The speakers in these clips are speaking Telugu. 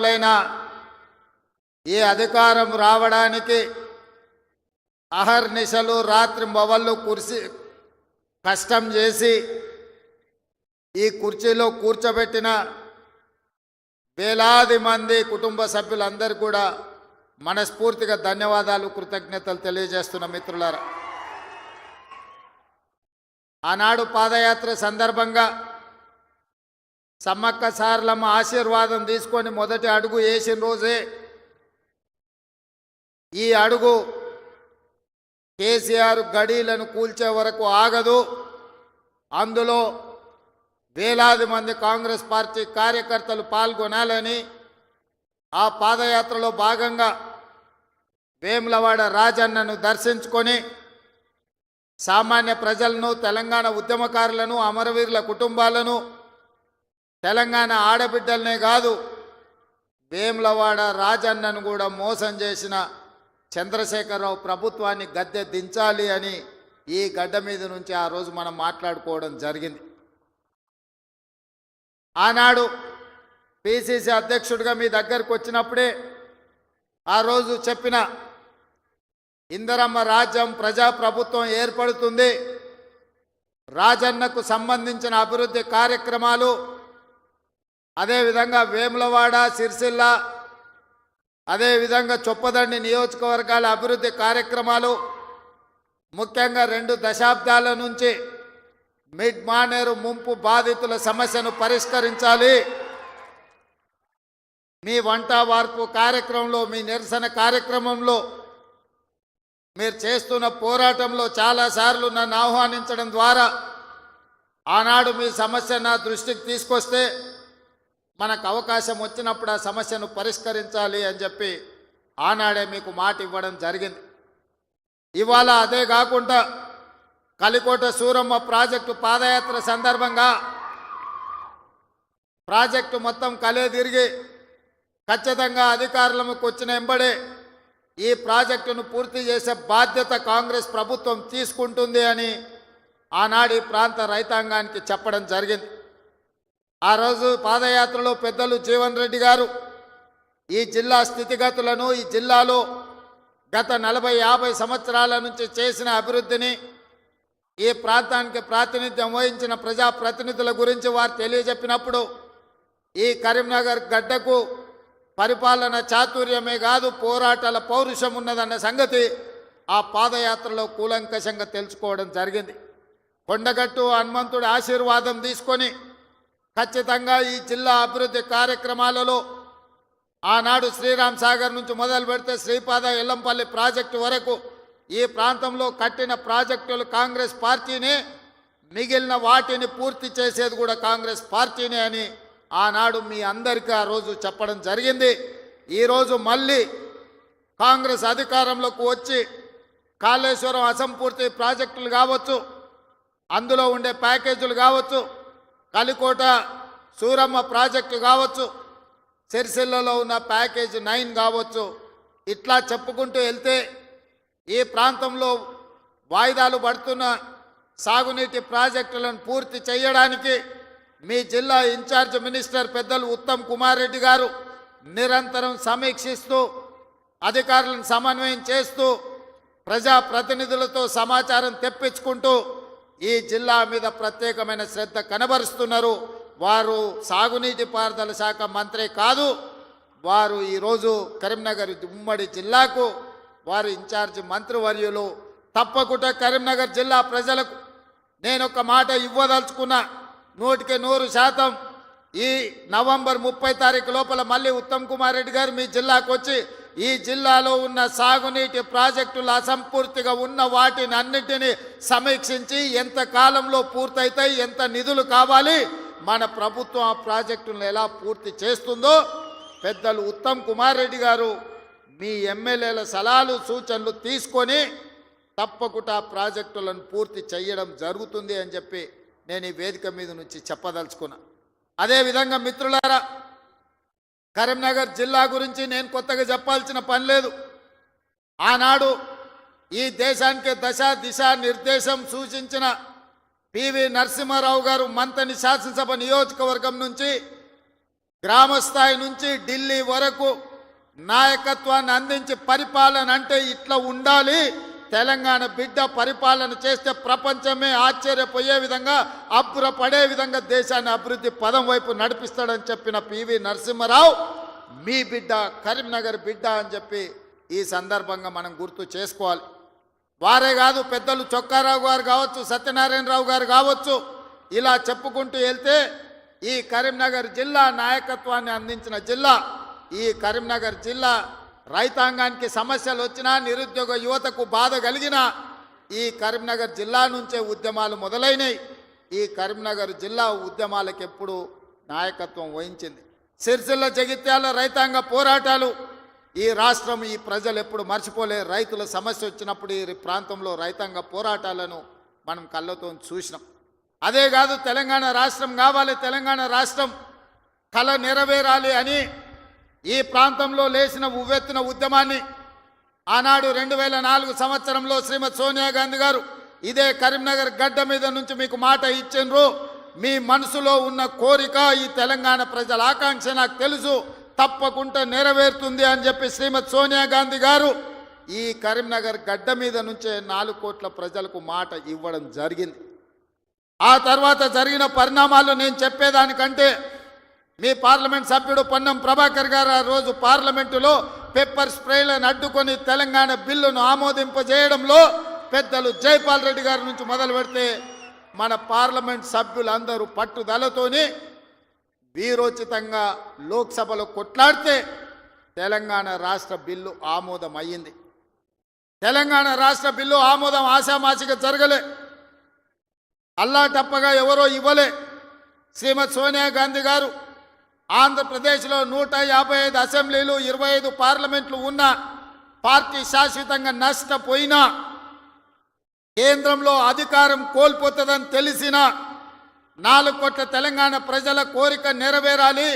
మహామహులైన ఈ అధికారం రావడానికి అహర్నిశలు రాత్రి మొవళ్ళు కష్టం చేసి ఈ కుర్చీలో కూర్చోబెట్టిన వేలాది మంది కుటుంబ సభ్యులందరూ కూడా మనస్ఫూర్తిగా ధన్యవాదాలు కృతజ్ఞతలు తెలియజేస్తున్న మిత్రులారా. ఆనాడు పాదయాత్ర సందర్భంగా సమ్మక్క సారలమ్మ ఆశీర్వాదం తీసుకొని మొదటి అడుగు వేసిన రోజే ఈ అడుగు కేసీఆర్ గడీలను కూల్చే వరకు ఆగదు, అందులో వేలాది మంది కాంగ్రెస్ పార్టీ కార్యకర్తలు పాల్గొనాలని ఆ పాదయాత్రలో భాగంగా వేములవాడ రాజన్నను దర్శించుకొని సామాన్య ప్రజలను, తెలంగాణ ఉద్యమకారులను, అమరవీరుల కుటుంబాలను, తెలంగాణ ఆడబిడ్డలనే కాదు వేములవాడ రాజన్నను కూడా మోసం చేసిన చంద్రశేఖరరావు ప్రభుత్వాన్ని గద్దె దించాలి అని ఈ గడ్డ మీద నుంచి ఆ రోజు మనం మాట్లాడుకోవడం జరిగింది. ఆనాడు పిసిసి అధ్యక్షుడిగా మీ దగ్గరకు వచ్చినప్పుడే ఆ రోజు చెప్పిన ఇందిరమ్మ రాజ్యం ప్రజాప్రభుత్వం ఏర్పడుతుంది, రాజన్నకు సంబంధించిన అభివృద్ధి కార్యక్రమాలు, అదేవిధంగా వేములవాడ, సిరిసిల్ల, అదేవిధంగా చొప్పదండి నియోజకవర్గాల అభివృద్ధి కార్యక్రమాలు, ముఖ్యంగా 2 దశాబ్దాల నుంచి మిడ్ మానేరు ముంపు బాధితుల సమస్యను పరిష్కరించాలి. మీ వంట వార్పు కార్యక్రమంలో, మీ నిరసన కార్యక్రమంలో, మీరు చేస్తున్న పోరాటంలో చాలాసార్లు నన్ను ఆహ్వానించడం ద్వారా ఆనాడు మీ సమస్య నా దృష్టికి తీసుకొస్తే మనకు అవకాశం వచ్చినప్పుడు ఆ సమస్యను పరిష్కరించాలి అని చెప్పి ఆనాడే మీకు మాట ఇవ్వడం జరిగింది. ఇవాళ అదే కాకుండా కలికోట సూరమ్మ ప్రాజెక్టు పాదయాత్ర సందర్భంగా ప్రాజెక్టు మొత్తం కలే తిరిగి ఖచ్చితంగా అధికారులకు వచ్చిన ఎంబడే ఈ ప్రాజెక్టును పూర్తి చేసే బాధ్యత కాంగ్రెస్ ప్రభుత్వం తీసుకుంటుంది అని ఆనాడు ఈ ప్రాంత రైతాంగానికి చెప్పడం జరిగింది. ఆ రోజు పాదయాత్రలో పెద్దలు జీవన్ రెడ్డి గారు ఈ జిల్లా స్థితిగతులను, ఈ జిల్లాలో గత 40-50 సంవత్సరాల నుంచి చేసిన అభివృద్ధిని, ఈ ప్రాంతానికి ప్రాతినిధ్యం వహించిన ప్రజాప్రతినిధుల గురించి వారు తెలియజెప్పినప్పుడు ఈ కరీంనగర్ గడ్డకు పరిపాలన చాతుర్యమే కాదు పోరాటాల పౌరుషం ఉన్నదన్న సంగతి ఆ పాదయాత్రలో కూలంకషంగా తెలుసుకోవడం జరిగింది. కొండగట్టు హనుమంతుడి ఆశీర్వాదం తీసుకొని ఖచ్చితంగా ఈ జిల్లా అభివృద్ధి కార్యక్రమాలలో ఆనాడు శ్రీరామ్ సాగర్ నుంచి మొదలు పెడితే శ్రీపాద ఎల్లంపల్లి ప్రాజెక్టు వరకు ఈ ప్రాంతంలో కట్టిన ప్రాజెక్టులు కాంగ్రెస్ పార్టీనే, మిగిలిన వాటిని పూర్తి చేసేది కూడా కాంగ్రెస్ పార్టీనే అని ఆనాడు మీ అందరికీ ఆ రోజు చెప్పడం జరిగింది. ఈరోజు మళ్ళీ కాంగ్రెస్ అధికారంలోకి వచ్చి కాళేశ్వరం అసంపూర్తి ప్రాజెక్టులు కావచ్చు, అందులో ఉండే ప్యాకేజీలు కావచ్చు, కలికోట సూరమ్మ ప్రాజెక్టు కావచ్చు, సిరిసిల్లలో ఉన్న ప్యాకేజ్ 9 కావచ్చు, ఇట్లా చెప్పుకుంటూ వెళ్తే ఈ ప్రాంతంలో వాయిదాలు పడుతున్న సాగునీటి ప్రాజెక్టులను పూర్తి చేయడానికి మీ జిల్లా ఇన్ఛార్జ్ మినిస్టర్ పెద్దలు ఉత్తమ్ కుమార్ రెడ్డి గారు నిరంతరం సమీక్షిస్తూ, అధికారులను సమన్వయం చేస్తూ, ప్రజాప్రతినిధులతో సమాచారం తెప్పించుకుంటూ ఈ జిల్లా మీద ప్రత్యేకమైన శ్రద్ధ కనబరుస్తున్నారు. వారు సాగునీటి పారుదల శాఖ మంత్రి కాదు, వారు ఈరోజు కరీంనగర్ ఉమ్మడి జిల్లాకు వారు ఇన్ఛార్జ్ మంత్రివర్యులు. తప్పకుండా కరీంనగర్ జిల్లా ప్రజలకు నేను ఒక మాట ఇవ్వదలుచుకున్నా, 100% ఈ నవంబర్ 30 తారీఖు లోపల మళ్ళీ ఉత్తమ్ కుమార్ రెడ్డి గారు మీ జిల్లాకు వచ్చి ఈ జిల్లాలో ఉన్న సాగునీటి ప్రాజెక్టులు అసంపూర్తిగా ఉన్న వాటిని అన్నిటినీ సమీక్షించి ఎంత కాలంలో పూర్తయితాయి, ఎంత నిధులు కావాలి, మన ప్రభుత్వం ఆ ప్రాజెక్టులను ఎలా పూర్తి చేస్తుందో పెద్దలు ఉత్తమ్ కుమార్ రెడ్డి గారు మీ ఎమ్మెల్యేల సలహాలు సూచనలు తీసుకొని తప్పకుండా ప్రాజెక్టులను పూర్తి చేయడం జరుగుతుంది అని చెప్పి నేను ఈ వేదిక మీద నుంచి చెప్పదలుచుకున్నా. అదేవిధంగా మిత్రులారా, కరీంనగర్ జిల్లా గురించి నేను కొత్తగా చెప్పాల్సిన పని లేదు. ఆనాడు ఈ దేశానికి దిశా నిర్దేశం సూచించిన పివి నరసింహారావు గారు మంతని శాసనసభ నియోజకవర్గం నుంచి గ్రామ స్థాయి నుంచి ఢిల్లీ వరకు నాయకత్వాన్ని అందించి పరిపాలన అంటే ఇట్లా ఉండాలి, తెలంగాణ బిడ్డ పరిపాలన చేస్తే ప్రపంచమే ఆశ్చర్యపోయే విధంగా అబ్బురపడే విధంగా దేశాన్ని అభివృద్ధి పదం వైపు నడిపిస్తాడని చెప్పిన పివి నరసింహారావు మీ బిడ్డ, కరీంనగర్ బిడ్డ అని చెప్పి ఈ సందర్భంగా మనం గుర్తు చేసుకోవాలి. వారే కాదు, పెద్దలు చొక్కారావు గారు కావచ్చు, సత్యనారాయణరావు గారు కావచ్చు, ఇలా చెప్పుకుంటూ వెళ్తే ఈ కరీంనగర్ జిల్లా నాయకత్వాన్ని అందించిన జిల్లా. ఈ కరీంనగర్ జిల్లా రైతాంగానికి సమస్యలు వచ్చినా, నిరుద్యోగ యువతకు బాధ కలిగినా ఈ కరీంనగర్ జిల్లా నుంచే ఉద్యమాలు మొదలైనవి. ఈ కరీంనగర్ జిల్లా ఉద్యమాలకు ఎప్పుడు నాయకత్వం వహించింది. సిరిసిల్ల, జగిత్యాల రైతాంగ పోరాటాలు ఈ రాష్ట్రం, ఈ ప్రజలు ఎప్పుడు మర్చిపోలే. రైతుల సమస్య వచ్చినప్పుడు ఈ ప్రాంతంలో రైతాంగ పోరాటాలను మనం కళ్ళతో చూసినాం. అదే కాదు, తెలంగాణ రాష్ట్రం కావాలి, తెలంగాణ రాష్ట్రం కళ నెరవేరాలి అని ఈ ప్రాంతంలో లేచిన ఉవ్వెత్తిన ఉద్యమాన్ని ఆనాడు 2004 సంవత్సరంలో శ్రీమతి సోనియా గాంధీ గారు ఇదే కరీంనగర్ గడ్డ మీద నుంచి మీకు మాట ఇచ్చిండ్రు. మీ మనసులో ఉన్న కోరిక, ఈ తెలంగాణ ప్రజల ఆకాంక్ష నాకు తెలుసు, తప్పకుండా నెరవేరుతుంది అని చెప్పి శ్రీమతి సోనియా గాంధీ గారు ఈ కరీంనగర్ గడ్డ మీద నుంచే 4 కోట్ల ప్రజలకు మాట ఇవ్వడం జరిగింది. ఆ తర్వాత జరిగిన పరిణామాలు నేను చెప్పేదానికంటే మీ పార్లమెంట్ సభ్యుడు పొన్నం ప్రభాకర్ గారు ఆ రోజు పార్లమెంటులో పెప్పర్ స్ప్రేలను అడ్డుకొని తెలంగాణ బిల్లును ఆమోదింపజేయడంలో పెద్దలు జైపాల్ రెడ్డి గారి నుంచి మొదలు పెడితే మన పార్లమెంట్ సభ్యులందరూ పట్టుదలతోని వీరోచితంగా లోక్సభలో కొట్లాడితే తెలంగాణ రాష్ట్ర బిల్లు ఆమోదం అయ్యింది. తెలంగాణ రాష్ట్ర బిల్లు ఆమోదం ఆశామాసిగా జరగలే, అల్లాటప్పగా ఎవరో ఇవ్వలే. శ్రీమతి సోనియా గాంధీ గారు ఆంధ్రప్రదేశ్లో 155 అసెంబ్లీలు, 25 పార్లమెంట్లు ఉన్న పార్టీ శాశ్వతంగా నష్టపోయినా, కేంద్రంలో అధికారం కోల్పోతుందని తెలిసిన 4 కోట్ల తెలంగాణ ప్రజల కోరిక నెరవేరాలి,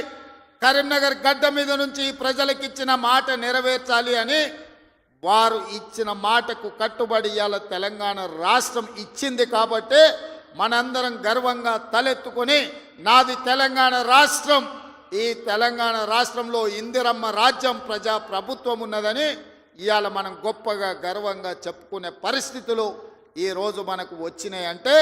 కరీంనగర్ గడ్డ మీద నుంచి ఈ ప్రజలకు ఇచ్చిన మాట నెరవేర్చాలి అని వారు ఇచ్చిన మాటకు కట్టుబడి ఇవాళ తెలంగాణ రాష్ట్రం ఇచ్చింది. కాబట్టి మనందరం గర్వంగా తలెత్తుకొని నాది తెలంగాణ రాష్ట్రం, ఈ తెలంగాణ రాష్ట్రంలో ఇందిరమ్మ రాజ్యం, ప్రజా ప్రభుత్వం ఉన్నదని ఇవాళ మనం గొప్పగా గర్వంగా చెప్పుకునే పరిస్థితులు ఈరోజు మనకు వచ్చినాయి. అంటే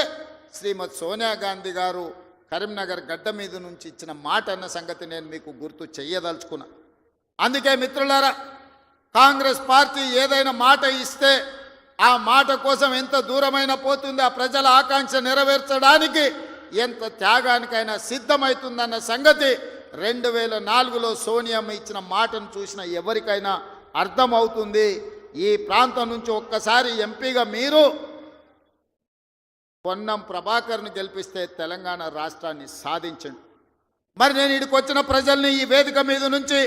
శ్రీమతి సోనియా గాంధీ గారు కరీంనగర్ గడ్డ మీద నుంచి ఇచ్చిన మాట అన్న సంగతి నేను మీకు గుర్తు చెయ్యదలుచుకున్నా. అందుకే మిత్రులారా, కాంగ్రెస్ పార్టీ ఏదైనా మాట ఇస్తే ఆ మాట కోసం ఎంత దూరమైనా పోతుంది, ఆ ప్రజల ఆకాంక్ష నెరవేర్చడానికి ఎంత త్యాగానికైనా సిద్ధమవుతుందన్న సంగతి 2004లో సోనియమ్మ ఇచ్చిన మాటను చూసిన ఎవరికైనా అర్థమవుతుంది. ఈ ప్రాంతం నుంచి ఒక్కసారి ఎంపీగా మీరు పొన్నం ప్రభాకర్ను గెలిపిస్తే తెలంగాణ రాష్ట్రాన్ని సాధించండి. మరి నేను ఇక్కడికి వచ్చిన ప్రజల్ని, ఈ వేదిక మీద నుంచి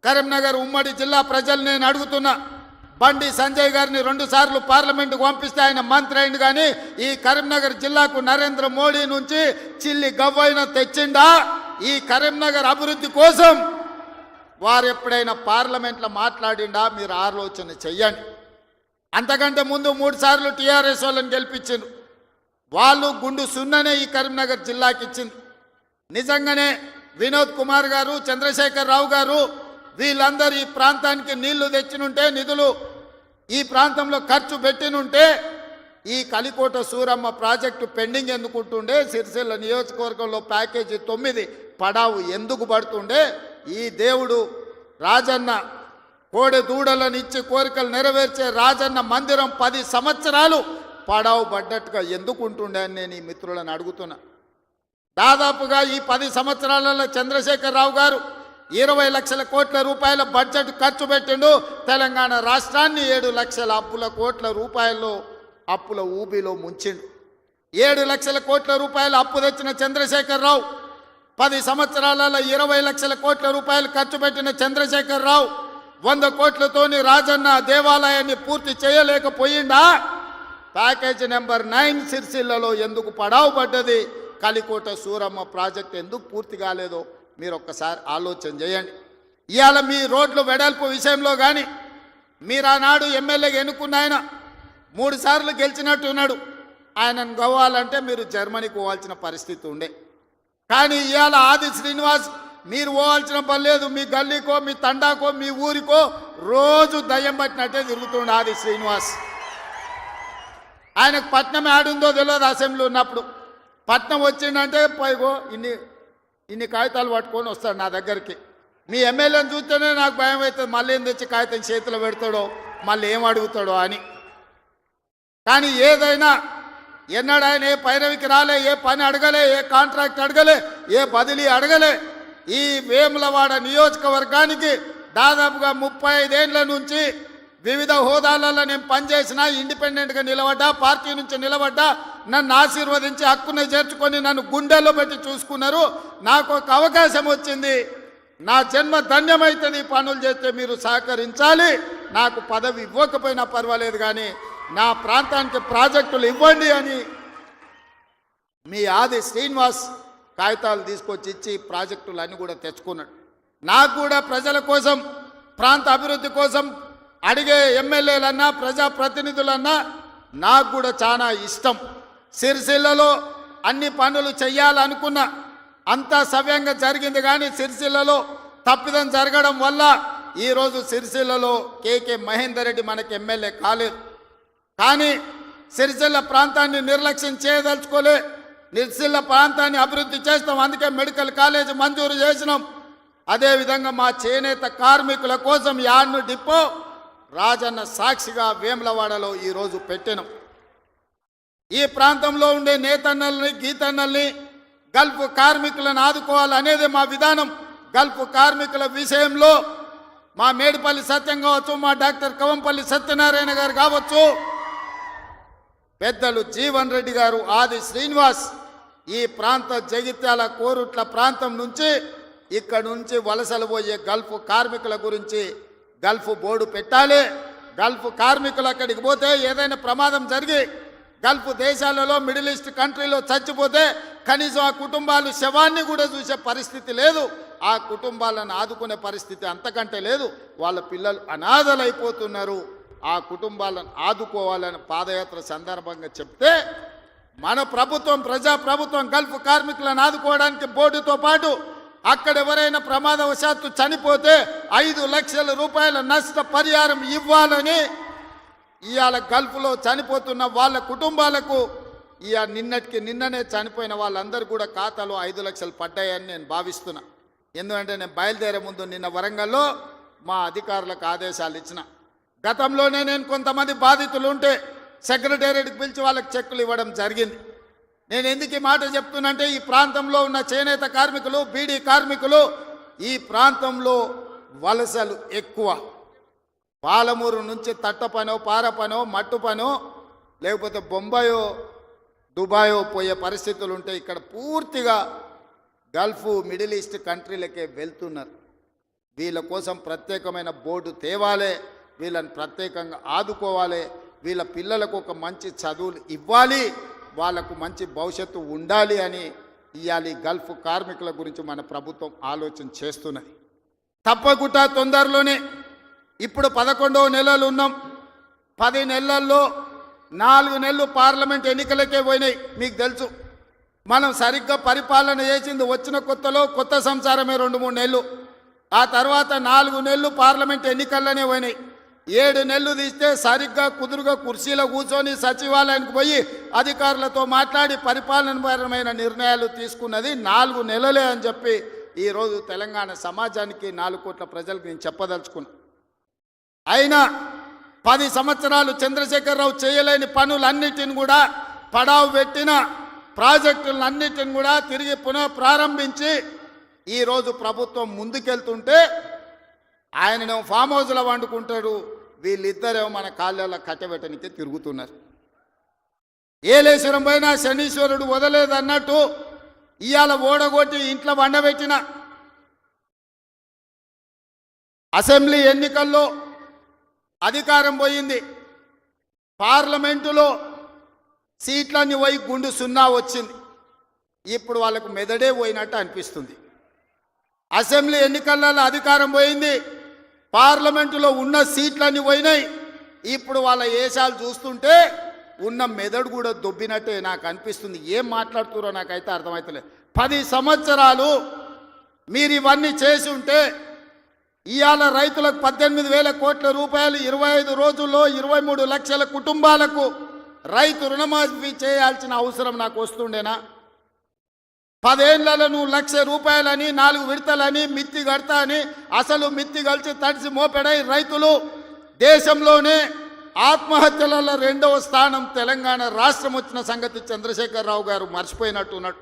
కరీంనగర్ ఉమ్మడి జిల్లా ప్రజల్ని నేను అడుగుతున్నా. బండి సంజయ్ గారిని 2 సార్లు పార్లమెంటుకు పంపిస్తే ఆయన మంత్రి అయింది, కానీ ఈ కరీంనగర్ జిల్లాకు నరేంద్ర మోడీ నుంచి చిల్లి గవ్వైనా తెచ్చిండా? ఈ కరీంనగర్ అభివృద్ధి కోసం వారు ఎప్పుడైనా పార్లమెంట్లో మాట్లాడిండా? మీరు ఆలోచన చెయ్యండి. అంతకంటే ముందు 3 సార్లు టీఆర్ఎస్ వాళ్ళని గెలిపించిండ్రు. వాళ్ళు గుండు సున్ననే ఈ కరీంనగర్ జిల్లాకి ఇచ్చింది. నిజంగానే వినోద్ కుమార్ గారు, చంద్రశేఖర్ రావు గారు వీళ్ళందరూ ఈ ప్రాంతానికి నీళ్లు తెచ్చినుంటే, నిధులు ఈ ప్రాంతంలో ఖర్చు పెట్టినుంటే ఈ కలికోట సూరమ్మ ప్రాజెక్టు పెండింగ్ ఎందుకుంటుండే? సిరిసిల్ల నియోజకవర్గంలో ప్యాకేజీ 9 పడావు ఎందుకు పడుతుండే? ఈ దేవుడు రాజన్న కోడె దూడలను ఇచ్చి కోరికలు నెరవేర్చే రాజన్న మందిరం 10 సంవత్సరాలు పడావు పడ్డట్టుగా ఎందుకు ఉంటుండే అని నేను ఈ మిత్రులను అడుగుతున్నా. దాదాపుగా ఈ 10 సంవత్సరాలలో చంద్రశేఖర్ రావు గారు 20 లక్షల కోట్ల రూపాయల బడ్జెట్ ఖర్చు పెట్టిండు. తెలంగాణ రాష్ట్రాన్ని 7 లక్షల కోట్ల రూపాయల్లో అప్పుల ఊబిలో ముంచిండు. 7 లక్షల కోట్ల రూపాయలు అప్పు తెచ్చిన చంద్రశేఖర్ రావు, 10 సంవత్సరాలలో 20 లక్షల కోట్ల రూపాయలు ఖర్చు పెట్టిన చంద్రశేఖర్ రావు 100 కోట్లతోని రాజన్న దేవాలయాన్ని పూర్తి చేయలేకపోయిందా? ప్యాకేజీ నెంబర్ 9 సిరిసిల్లలో ఎందుకు పడావు పడ్డది? కలికోట సూరమ్మ ప్రాజెక్ట్ ఎందుకు పూర్తి కాలేదో మీరు ఒక్కసారి ఆలోచన చేయండి. ఇవాళ మీ రోడ్లు వెడల్పు విషయంలో కానీ, మీరు ఆనాడు ఎమ్మెల్యేగా ఎన్నుకున్న ఆయన 3 సార్లు గెలిచినట్టు ఉన్నాడు. ఆయనను గవ్వాలంటే మీరు జర్మనీకి పోవాల్సిన పరిస్థితి ఉండే. కానీ ఇవాళ ఆది శ్రీనివాస్ మీరు పోవాల్సిన పని లేదు. మీ గల్లీకో మీ తండాకో మీ ఊరికో రోజు దయ్యం పట్టినట్టే తిరుగుతుండే ఆది శ్రీనివాస్. ఆయనకు పట్నం ఆడుందో తెలియదు అసెంబ్లీ ఉన్నప్పుడు. పట్నం వచ్చిందంటే పైగో ఇన్ని కాగితాలు పట్టుకొని వస్తాడు నా దగ్గరికి. మీ ఎమ్మెల్యేని చూస్తేనే నాకు భయం అవుతుంది, మళ్ళీ ఏం తెచ్చి కాగితం చేతిలో పెడతాడో మళ్ళీ ఏం అడుగుతాడో అని. కానీ ఏదైనా ఎన్నడూ ఆయన ఏ పైరవికి రాలే, ఏ పని అడగలే, ఏ కాంట్రాక్ట్ అడగలే, ఏ బదిలీ అడగలే. ఈ వేములవాడ నియోజకవర్గానికి దాదాపుగా 35 ఏళ్ల నుంచి వివిధ హోదాలలో నేను పనిచేసిన, ఇండిపెండెంట్గా నిలబడ్డా, పార్టీ నుంచి నిలబడ్డా, నన్ను ఆశీర్వదించి హక్కును చేర్చుకొని నన్ను గుండెల్లో పెట్టి చూసుకున్నారు. నాకు ఒక అవకాశం వచ్చింది, నా జన్మ ధన్యమవుతుంది. పనులు చేస్తే మీరు సహకరించాలి. నాకు పదవి ఇవ్వకపోయినా పర్వాలేదు, కానీ నా ప్రాంతానికి ప్రాజెక్టులు ఇవ్వండి అని మీ ఆది శ్రీనివాస్ కాగితాలు తీసుకొచ్చి ఇచ్చి ప్రాజెక్టులు అన్నీ కూడా తెచ్చుకున్నాడు. నాకు కూడా ప్రజల కోసం, ప్రాంత అభివృద్ధి కోసం అడిగే ఎమ్మెల్యేలన్నా ప్రజాప్రతినిధులన్నా నాకు కూడా చాలా ఇష్టం. సిరిసిల్లలో అన్ని పనులు చెయ్యాలనుకున్నా, అంతా సవ్యంగా జరిగింది. కానీ సిరిసిల్లలో తప్పిదం జరగడం వల్ల ఈరోజు సిరిసిల్లలో కేకే మహేందర్ రెడ్డి మనకి ఎమ్మెల్యే కాలేదు. కానీ సిరిసిల్ల ప్రాంతాన్ని నిర్లక్ష్యం చేయదలుచుకోలే. సిరిసిల్ల ప్రాంతాన్ని అభివృద్ధి చేస్తాం, అందుకే మెడికల్ కాలేజ్ మంజూరు చేసినాం. అదేవిధంగా మా చేనేత కార్మికుల కోసం యాడ్ను డిపో రాజన్న సాక్షిగా వేములవాడలో ఈరోజు పెట్టినాం. ఈ ప్రాంతంలో ఉండే నేతన్నల్ని గీతన్నల్ని గల్ఫ్ కార్మికులను ఆదుకోవాలనేది మా విధానం. గల్ఫ్ కార్మికుల విషయంలో మా మేడిపల్లి సత్యం కావచ్చు, మా డాక్టర్ కవంపల్లి సత్యనారాయణ గారు కావచ్చు, పెద్దలు జీవన్ రెడ్డి గారు, ఆది శ్రీనివాస్ ఈ ప్రాంత జగిత్యాల కోరుట్ల ప్రాంతం నుంచి ఇక్కడ నుంచి వలసలు పోయే గల్ఫ్ కార్మికుల గురించి గల్ఫ్ బోర్డు పెట్టాలి. గల్ఫ్ కార్మికులు అక్కడికి పోతే ఏదైనా ప్రమాదం జరిగి గల్ఫ్ దేశాలలో మిడిల్ ఈస్ట్ కంట్రీలో చచ్చిపోతే కనీసం ఆ కుటుంబాలు శవాన్ని కూడా చూసే పరిస్థితి లేదు. ఆ కుటుంబాలను ఆదుకునే పరిస్థితి అంతకంటే లేదు. వాళ్ళ పిల్లలు అనాథలైపోతున్నారు. ఆ కుటుంబాలను ఆదుకోవాలని పాదయాత్ర సందర్భంగా చెప్తే మన ప్రభుత్వం, ప్రజాప్రభుత్వం గల్ఫ్ కార్మికులను ఆదుకోవడానికి బోర్డుతో పాటు అక్కడ ఎవరైనా ప్రమాదవశాత్తు చనిపోతే 5 లక్షల రూపాయల నష్ట పరిహారం ఇవ్వాలని ఇవాళ గల్ఫ్లో చనిపోతున్న వాళ్ళ కుటుంబాలకు నిన్ననే చనిపోయిన వాళ్ళందరూ కూడా ఖాతాలో 5 లక్షలు పడ్డాయని నేను భావిస్తున్నా. ఎందుకంటే నేను బయలుదేరే ముందు నిన్న వరంగల్లో మా అధికారులకు ఆదేశాలు ఇచ్చిన. గతంలోనే నేను కొంతమంది బాధితులు ఉంటే సెక్రటేరియట్కి పిలిచి వాళ్ళకి చెక్కులు ఇవ్వడం జరిగింది. నేను ఎందుకు ఈ మాట చెప్తున్నంటే ఈ ప్రాంతంలో ఉన్న చేనేత కార్మికులు, బీడీ కార్మికులు ఈ ప్రాంతంలో వలసలు ఎక్కువ. పాలమూరు నుంచి తట్ట పనో, పార పనో, మట్టు పనో, లేకపోతే బొంబాయో దుబాయో పోయే పరిస్థితులు ఉంటే ఇక్కడ పూర్తిగా గల్ఫ్ మిడిల్ ఈస్ట్ కంట్రీలకే వెళ్తున్నారు. వీళ్ళ కోసం ప్రత్యేకమైన బోర్డు తేవాలి, వీళ్ళని ప్రత్యేకంగా ఆదుకోవాలి, వీళ్ళ పిల్లలకు ఒక మంచి చదువులు ఇవ్వాలి, వాళ్లకు మంచి భవిష్యత్తు ఉండాలి అని ఇవాళ గల్ఫ్ కార్మికుల గురించి మన ప్రభుత్వం ఆలోచన చేస్తున్నది. తప్పకుండా తొందరలోనే ఇప్పుడు 11వ నెలలు ఉన్నాం. 10 నెలల్లో 4 నెలలు పార్లమెంట్ ఎన్నికలకే పోయినాయి. మీకు తెలుసు, మనం సరిగ్గా పరిపాలన చేసింది వచ్చిన కొత్తలో కొత్త సంసారమే 2-3 నెలలు. ఆ తర్వాత 4 నెలలు పార్లమెంట్ ఎన్నికల్లోనే పోయినాయి. 7 నెలలు తీస్తే సరిగ్గా కుదురుగా కుర్చీలో కూర్చొని సచివాలయానికి పోయి అధికారులతో మాట్లాడి పరిపాలనపరమైన నిర్ణయాలు తీసుకున్నది 4 నెలలే అని చెప్పి ఈరోజు తెలంగాణ సమాజానికి 4 కోట్ల ప్రజలకు నేను చెప్పదలుచుకున్నా. అయినా 10 సంవత్సరాలు చంద్రశేఖరరావు చేయలేని పనులన్నిటిని కూడా పడావు పెట్టిన ప్రాజెక్టులన్నిటిని కూడా తిరిగి పునః ప్రారంభించి ఈరోజు ప్రభుత్వం ముందుకెళ్తుంటే ఆయననేమో ఫామ్ హౌస్లో వండుకుంటాడు, వీళ్ళిద్దరేమో మన కాళ్ళలో కట్టబెట్టనికి తిరుగుతున్నారు. ఏలేశ్వరం పైన శనీశ్వరుడు వదలేదన్నట్టు ఇవాళ ఓడగొట్టి ఇంట్లో వండబెట్టిన అసెంబ్లీ ఎన్నికల్లో అధికారం పోయింది. పార్లమెంటులో సీట్లన్నీ పోయి గుండు 0 వచ్చింది. ఇప్పుడు వాళ్ళకు మెదడే పోయినట్టు అనిపిస్తుంది. అసెంబ్లీ ఎన్నికలలో అధికారం పోయింది, పార్లమెంటులో ఉన్న సీట్లన్నీ పోయినాయి. ఇప్పుడు వాళ్ళ ఏషాలు చూస్తుంటే ఉన్న మెదడు కూడా దొబ్బినట్టే నాకు అనిపిస్తుంది. ఏం మాట్లాడుతున్నారో నాకైతే అర్థమవుతలేదు. 10 సంవత్సరాలు మీరు ఇవన్నీ చేసి ఉంటే ఇవాళ రైతులకు 18,000 కోట్ల రూపాయలు 25 రోజుల్లో 23 లక్షల కుటుంబాలకు రైతు రుణమాఫీ చేయాల్సిన అవసరం నాకు వస్తుండేనా? 10 ఏళ్లలో నువ్వు 1,00,000 రూపాయలని 4 విడతలని మిత్తి కడతా అని అసలు మిత్తి కలిసి తడిసి మోపెడై రైతులు దేశంలోనే ఆత్మహత్యలలో 2వ స్థానం తెలంగాణ రాష్ట్రం వచ్చిన సంగతి చంద్రశేఖరరావు గారు మర్చిపోయినట్టున్నాడు.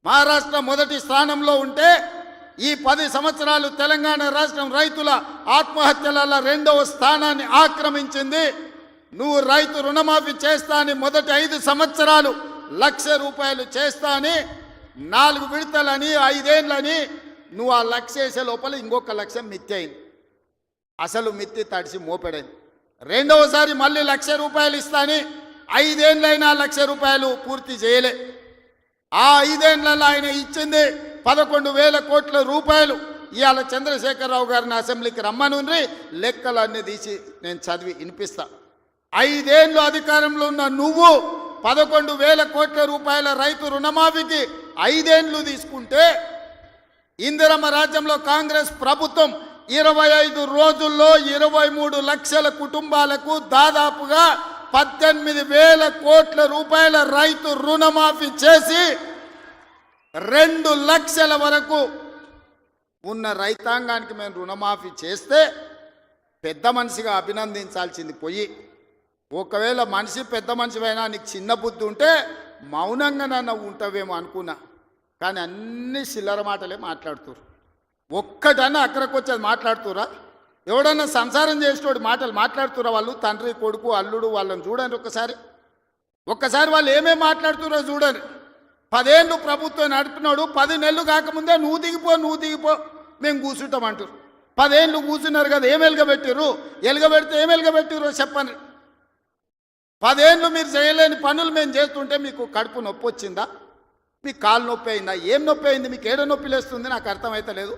మహారాష్ట్ర మొదటి స్థానంలో ఉంటే ఈ 10 సంవత్సరాలు తెలంగాణ రాష్ట్రం రైతుల ఆత్మహత్యలలో 2వ స్థానాన్ని ఆక్రమించింది. నువ్వు రైతు రుణమాఫీ చేస్తా అని మొదటి 5 సంవత్సరాలు 1,00,000 రూపాయలు చేస్తా అని 4 విడతలని 5 ఏళ్ళని నువ్వు ఆ 1,00,000 చేసే లోపల ఇంకొక 1,00,000 మిత్తి అయింది. అసలు మిత్తి తడిసి మోపెడైంది. రెండవసారి మళ్ళీ 1,00,000 రూపాయలు ఇస్తా అని 5 ఏళ్ళైనా 1,00,000 రూపాయలు పూర్తి చేయలే. ఆ 5 ఏళ్ళలో ఆయన ఇచ్చింది 11,000 కోట్ల రూపాయలు. ఇవాళ చంద్రశేఖరరావు గారిని అసెంబ్లీకి రమ్మనుండ్రి, లెక్కలన్నీ తీసి నేను చదివి వినిపిస్తా. 5 ఏళ్ళు అధికారంలో ఉన్న నువ్వు 11,000 కోట్ల రూపాయల రైతు రుణమాఫీకి 5 ఏళ్ళు తీసుకుంటే, ఇందిరమ్మ రాజ్యంలో కాంగ్రెస్ ప్రభుత్వం 25 రోజుల్లో 23 లక్షల కుటుంబాలకు దాదాపుగా 18,000 కోట్ల రూపాయల రైతు రుణమాఫీ చేసి 2 లక్షల వరకు ఉన్న రైతాంగానికి మేము రుణమాఫీ చేస్తే పెద్ద మనిషిగా అభినందించాల్సింది పోయి, ఒకవేళ మనిషి పెద్ద మనిషివైనా నీకు చిన్న బుద్ధి ఉంటే మౌనంగా నన్ను ఉంటావేమో అనుకున్నా. కానీ అన్ని చిల్లర మాటలే మాట్లాడుతురు. ఒక్కటన్నా అక్కడికి వచ్చేది మాట్లాడుతురా? ఎవడన్నా సంసారం చేసేటోడు మాటలు మాట్లాడుతురా? వాళ్ళు తండ్రి కొడుకు అల్లుడు వాళ్ళని చూడండి ఒక్కసారి వాళ్ళు ఏమేమి మాట్లాడుతురో చూడండి. 10 ఏళ్ళు ప్రభుత్వం నడిపినాడు, 10 నెలలు కాకముందే నువ్వు దిగిపో మేము కూర్చుంటామంటారు. 10 ఏళ్ళు కూర్చున్నారు కదా, ఏం ఎలుగబెట్టిర్రు? ఎలుగబెడితే ఏం ఎలుగబెట్టిర్రో చెప్పండి. 10 ఏళ్ళు మీరు చేయలేని పనులు మేము చేస్తుంటే మీకు కడుపు నొప్పి వచ్చిందా? మీకు కాలు నొప్పి అయిందా? ఏం నొప్పి అయింది? మీకు ఏడ నొప్పి లేస్తుంది? నాకు అర్థమైతే లేదు.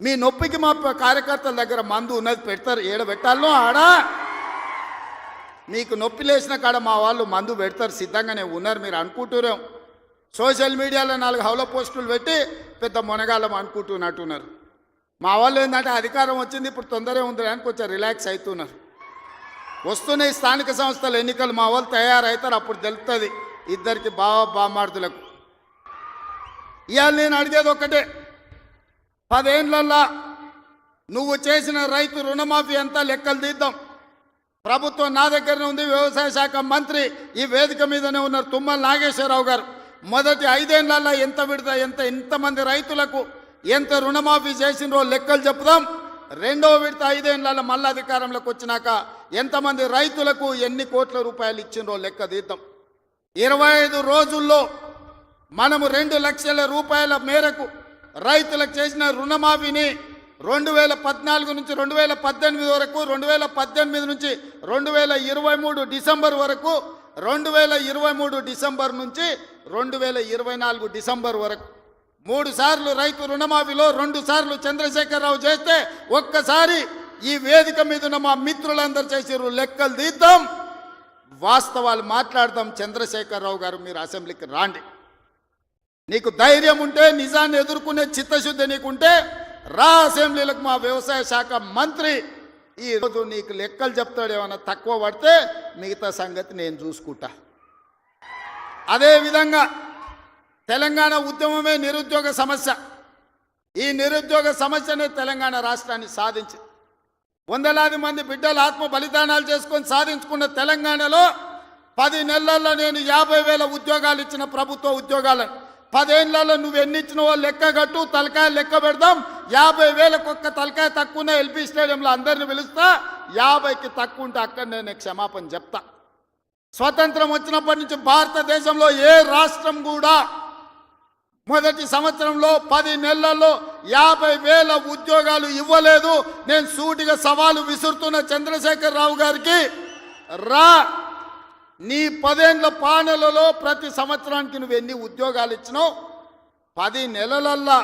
మీ నొప్పికి మా కార్యకర్తల దగ్గర మందు ఉన్నది, పెడతారు. ఏడ పెట్టాలనో ఆడా మీకు నొప్పి లేచిన కాడ మా వాళ్ళు మందు పెడతారు, సిద్ధంగానే ఉన్నారు. మీరు అనుకుంటున్నాం సోషల్ మీడియాలో 4 హౌల పోస్టులు పెట్టి పెద్ద మొనగాళ్ళం అనుకుంటున్నట్టున్నారు. మా వాళ్ళు ఏంటంటే అధికారం వచ్చింది ఇప్పుడు తొందరగా ఉంది అని కొంచెం రిలాక్స్ అవుతున్నారు. వస్తున్నాయి స్థానిక సంస్థల ఎన్నికలు, మా వాళ్ళు తయారవుతారు, అప్పుడు తెలుస్తుంది ఇద్దరికి బామార్దులకు. ఇవాళ నేను అడిగేది ఒక్కటే, 10 ఏళ్ళల్లో నువ్వు చేసిన రైతు రుణమాఫీ అంతా లెక్కలు తీద్దాం. ప్రభుత్వం నా దగ్గరనే ఉంది, వ్యవసాయ శాఖ మంత్రి ఈ వేదిక మీదనే ఉన్నారు తుమ్మల నాగేశ్వరరావు గారు. మొదటి 5 ఏళ్ళల్లో ఎంతమంది రైతులకు ఎంత రుణమాఫీ చేసినరో లెక్కలు చెప్దాం. 2వ విడత 5 ఏళ్ళల్లో మళ్ళీ అధికారంలోకి వచ్చినాక ఎంతమంది రైతులకు ఎన్ని కోట్ల రూపాయలు ఇచ్చినరో లెక్క తీద్దాం. 25 రోజుల్లో మనము 2 లక్షల రూపాయల మేరకు రైతులకు చేసిన రుణమాఫీని 2014 నుంచి 2018 వరకు, 2018 నుంచి 2023 డిసెంబర్ వరకు, 2023 డిసెంబర్ నుంచి 2024 డిసెంబర్ వరకు 3 సార్లు రైతు రుణమాఫీలో 2 సార్లు చంద్రశేఖరరావు చేస్తే, ఒక్కసారి ఈ వేదిక మీద ఉన్న మా మిత్రులందరూ చేసారు. లెక్కలు తీద్దాం, వాస్తవాలు మాట్లాడదాం. చంద్రశేఖరరావు గారు మీరు అసెంబ్లీకి రాండి. నీకు ధైర్యం ఉంటే, నిజాన్ని ఎదుర్కొనే చిత్తశుద్ధి నీకుంటే రా అసెంబ్లీలకు. మా వ్యవసాయ శాఖ మంత్రి ఈరోజు నీకు లెక్కలు చెప్తాడు, ఏమైనా తక్కువ పడితే మిగతా సంగతి నేను చూసుకుంటా. అదేవిధంగా తెలంగాణ ఉద్యమమే నిరుద్యోగ సమస్య. ఈ నిరుద్యోగ సమస్యనే తెలంగాణ రాష్ట్రాన్ని సాధించి వందలాది మంది బిడ్డలు ఆత్మ బలిదానాలు చేసుకొని సాధించుకున్న తెలంగాణలో 10 నెలల్లో నేను 50,000 ఉద్యోగాలు ఇచ్చిన ప్రభుత్వ ఉద్యోగాలను 10 ఏళ్లలో నువ్వు ఎన్ని ఇచ్చినవో లెక్క కట్టు, తలకాయ లెక్క పెడదాం. 50,000కు ఒక్క తలకాయ తక్కువ ఎల్పీ స్టేడియంలో అందరిని పిలుస్తా. 50కి తక్కువ ఉంటే అక్కడ నేను క్షమాపణ చెప్తా. స్వతంత్రం వచ్చినప్పటి నుంచి భారతదేశంలో ఏ రాష్ట్రం కూడా మొదటి సంవత్సరంలో 10 నెలల్లో 50,000 ఉద్యోగాలు ఇవ్వలేదు. నేను సూటిగా సవాలు విసురుతున్న చంద్రశేఖరరావు గారికి, రా నీ 10 ఏళ్ల పాలనలో ప్రతి సంవత్సరానికి నువ్వు ఎన్ని ఉద్యోగాలు ఇచ్చినావు? 10 నెలలల్లా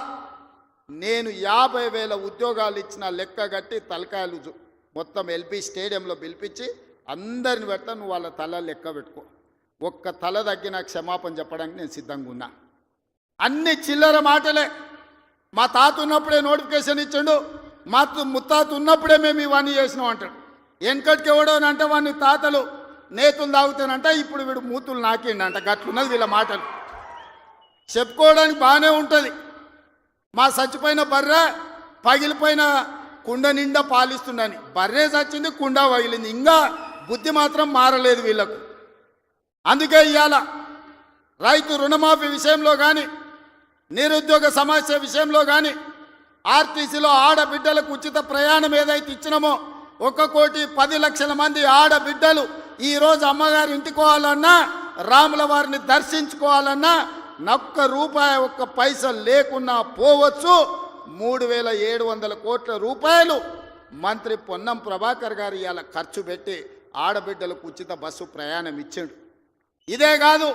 నేను 50,000 ఉద్యోగాలు ఇచ్చిన లెక్క కట్టి తలకాయలు మొత్తం ఎల్పీ స్టేడియంలో పిలిపించి అందరిని పెడతా. నువ్వు వాళ్ళ తల లెక్క పెట్టుకో. ఒక్క తల తగ్గి నాకు క్షమాపణ చెప్పడానికి నేను సిద్ధంగా ఉన్నా. అన్ని చిల్లర మాటలే మా తాత ఉన్నప్పుడే నోటిఫికేషన్ ఇచ్చిండు, మా ముత్తాత ఉన్నప్పుడే మేము ఇవన్నీ చేసినాం అంటాడు. వెనకటికి ఎవడో అంటే వాడిని తాతలు నేతులు తాగుతానంట, ఇప్పుడు వీడు మూతులు నాకిండంట. గట్లున్నది వీళ్ళ మాటలు. చెప్పుకోవడానికి బాగానే ఉంటుంది. మా చచ్చిపోయిన బర్రె పగిలిపోయిన కుండ నిండా పాలిస్తుండని. బర్రె చచ్చింది, కుండ పగిలింది, ఇంకా బుద్ధి మాత్రం మారలేదు వీళ్ళకు. అందుకే ఇవాళ రైతు రుణమాఫీ విషయంలో కానీ, నిరుద్యోగ సమస్య విషయంలో కానీ, ఆర్టీసీలో ఆడబిడ్డలకు ఉచిత ప్రయాణం ఏదైతే ఇచ్చినామో 1,10,00,000 మంది ఆడబిడ్డలు ఈరోజు అమ్మగారి ఇంటికోవాలన్నా, రాముల వారిని దర్శించుకోవాలన్నా ఒక్క రూపాయి ఒక్క పైసలు లేకున్నా పోవచ్చు. 3,700 కోట్ల రూపాయలు మంత్రి పొన్నం ప్రభాకర్ గారు ఇవాళ ఖర్చు పెట్టి ఆడబిడ్డలకు ఉచిత బస్సు ప్రయాణం ఇచ్చాడు. ఇదే కాదు,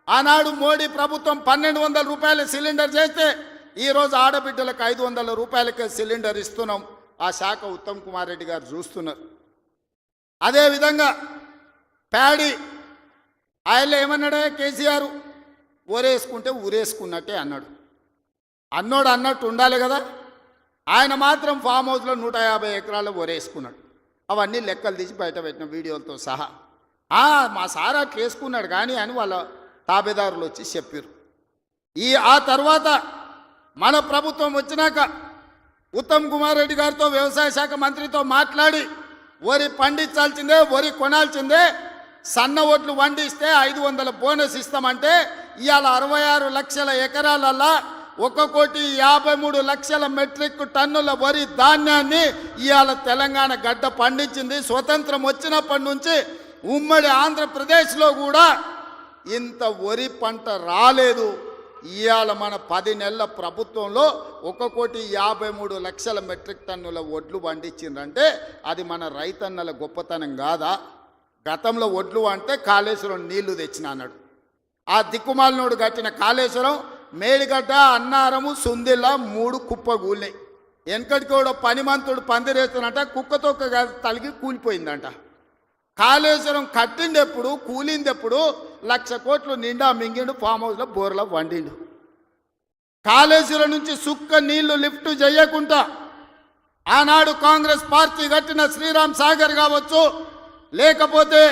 ఆనాడు మోడీ ప్రభుత్వం 1,200 రూపాయల సిలిండర్ చేస్తే ఈరోజు ఆడబిడ్డలకు 500 రూపాయలకే సిలిండర్ ఇస్తున్నాం. ఆ శాఖ ఉత్తమ్ కుమార్ రెడ్డి గారు చూస్తున్నారు. అదేవిధంగా ప్యాడీ ఆయనలో ఏమన్నాడే కేసీఆర్, ఊరేసుకుంటే ఊరేసుకున్నట్టే అన్నాడు. అన్నట్టు ఉండాలి కదా. ఆయన మాత్రం ఫామ్ హౌస్లో 150 ఎకరాలు ఊరేసుకున్నాడు. అవన్నీ లెక్కలు తీసి బయట పెట్టిన వీడియోలతో సహా. మా సార్ అట్లా వేసుకున్నాడు కానీ అని వాళ్ళ తాబేదారులు వచ్చి చెప్పారు. ఆ తర్వాత మన ప్రభుత్వం వచ్చినాక ఉత్తమ్ కుమార్ రెడ్డి గారితో వ్యవసాయ శాఖ మంత్రితో మాట్లాడి వరి పండించాల్సిందే, వరి కొనాల్సిందే, సన్న ఒడ్లు వండిస్తే 500 బోనస్ ఇస్తామంటే ఇవాళ 66 లక్షల ఎకరాలల్లా 1,53,00,000 మెట్రిక్ టన్నుల వరి ధాన్యాన్ని ఇవాళ తెలంగాణ గడ్డ పండించింది. స్వతంత్రం వచ్చినప్పటి నుంచి ఉమ్మడి ఆంధ్రప్రదేశ్లో కూడా ఇంత వరి పంట రాలేదు. ఇవాళ మన 10 నెలల ప్రభుత్వంలో 1,53,00,000 మెట్రిక్ టన్నుల వడ్లు పండించిందంటే అది మన రైతన్నల గొప్పతనం కాదా? గతంలో వడ్లు అంటే కాళేశ్వరం నీళ్లు తెచ్చిన అన్నాడు. ఆ దిక్కుమాలినోడు కట్టిన కాళేశ్వరం మేడిగడ్డ, అన్నారము, సుందిల్ల 3 కుప్పగూలినాయి. వెనకటికి కూడా పనిమంతుడు పందిరేస్తున్నట్ట కుక్కతోక్క తలిగి కూలిపోయిందంట. కాళేశ్వరం కట్టిండెప్పుడు, కూలిందెప్పుడు? 1,00,000 కోట్లు నిండా మింగిండు, ఫామ్ హౌస్లో బోర్లో వండిండు. కాళేశ్వరం నుంచి సుక్క నీళ్లు లిఫ్ట్ చేయకుండా ఆనాడు కాంగ్రెస్ పార్టీ కట్టిన శ్రీరామ్ సాగర్ కావచ్చు, లేకపోతే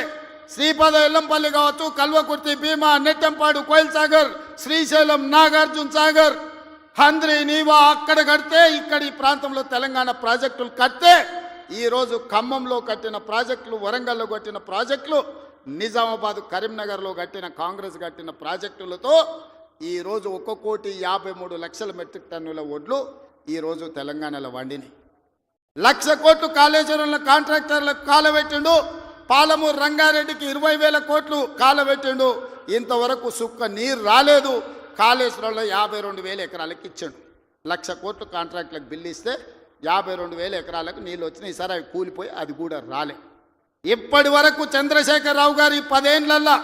శ్రీపద ఎల్లంపల్లి కావచ్చు, కల్వకుర్తి, భీమా, నెట్టంపాడు, కోయిల్ సాగర్, శ్రీశైలం, నాగార్జున సాగర్, హంద్రి, నీవా అక్కడ కడితే ఇక్కడ ఈ ప్రాంతంలో తెలంగాణ ప్రాజెక్టులు కడితే ఈరోజు ఖమ్మంలో కట్టిన ప్రాజెక్టులు, వరంగల్లో కట్టిన ప్రాజెక్టులు, నిజామాబాద్, కరీంనగర్లో కట్టిన కాంగ్రెస్ కట్టిన ప్రాజెక్టులతో ఈరోజు 1,53,00,000 మెట్రిక్ టన్నుల వడ్లు ఈరోజు తెలంగాణలో వండినాయి. 1,00,000 కోట్లు కాళేశ్వరంలో కాంట్రాక్టర్లకు కాలబెట్టిండు. పాలమూరు రంగారెడ్డికి 20,000 కోట్లు కాలబెట్టిండు. ఇంతవరకు సుక్క నీరు రాలేదు. కాళేశ్వరంలో 52,000 ఎకరాలకు ఇచ్చాడు. 1,00,000 కోట్లు కాంట్రాక్టులకు బిల్లు ఇస్తే 52,000 ఎకరాలకు నీళ్ళు వచ్చినాయి. ఈసారి అవి కూలిపోయి అది కూడా రాలే. ఇప్పటి వరకు చంద్రశేఖరరావు గారు ఈ 10 ఏళ్లల్లో